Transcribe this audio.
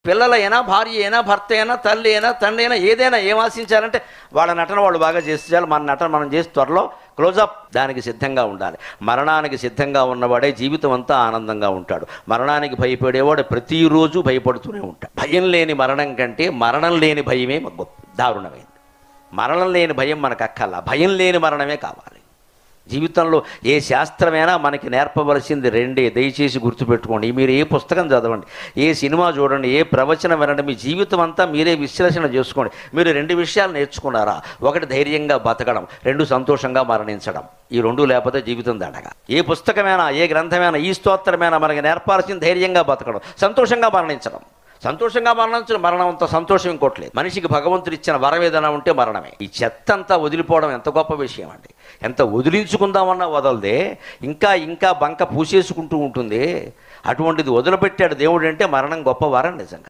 పిల్లలైనా, భార్య అయినా, భర్త అయినా, తల్లి అయినా, తండ్రి అయినా, ఏదైనా ఏం ఆశించాలంటే వాళ్ళ నటన వాళ్ళు బాగా చేస్తే చాలు. మన నటన మనం చేసి త్వరలో క్లోజప్. దానికి సిద్ధంగా ఉండాలి. మరణానికి సిద్ధంగా ఉన్నవాడే జీవితం అంతా ఆనందంగా ఉంటాడు. మరణానికి భయపడేవాడు ప్రతిరోజు భయపడుతూనే ఉంటాడు. భయం లేని మరణం కంటే మరణం లేని భయమే గొప్ప దారుణమైంది. మరణం లేని భయం మనకు అక్కర్లా, భయం లేని మరణమే కావాలి. జీవితంలో ఏ శాస్త్రమైనా మనకి నేర్పవలసింది రెండే, దయచేసి గుర్తుపెట్టుకోండి. మీరు ఏ పుస్తకం చదవండి, ఏ సినిమా చూడండి, ఏ ప్రవచనం వినండి, మీ జీవితం అంతా మీరే విశ్లేషణ చేసుకోండి. మీరు 2 విషయాలు నేర్చుకున్నారా? ఒకటి ధైర్యంగా బతకడం, 2 సంతోషంగా మరణించడం. ఈ 2 లేకపోతే జీవితం దండగా. ఏ పుస్తకమైనా, ఏ గ్రంథమైనా, ఈ స్తోత్రమైనా మనకి నేర్పాల్సింది ధైర్యంగా బతకడం, సంతోషంగా మరణించడం. సంతోషంగా మరణించడం, మరణం అంత సంతోషం ఇంకోట్లేదు. మనిషికి భగవంతుడు ఇచ్చిన వరం ఏదైనా ఉంటే మరణమే. ఈ చెత్త అంతా వదిలిపోవడం ఎంత గొప్ప విషయం అండి. ఎంత వదిలించుకుందామన్నా వదలదే, ఇంకా ఇంకా బంక పూసేసుకుంటూ ఉంటుంది. అటువంటిది వదిలిపెట్టాడు దేవుడు అంటే మరణం గొప్ప వరం నిజంగా.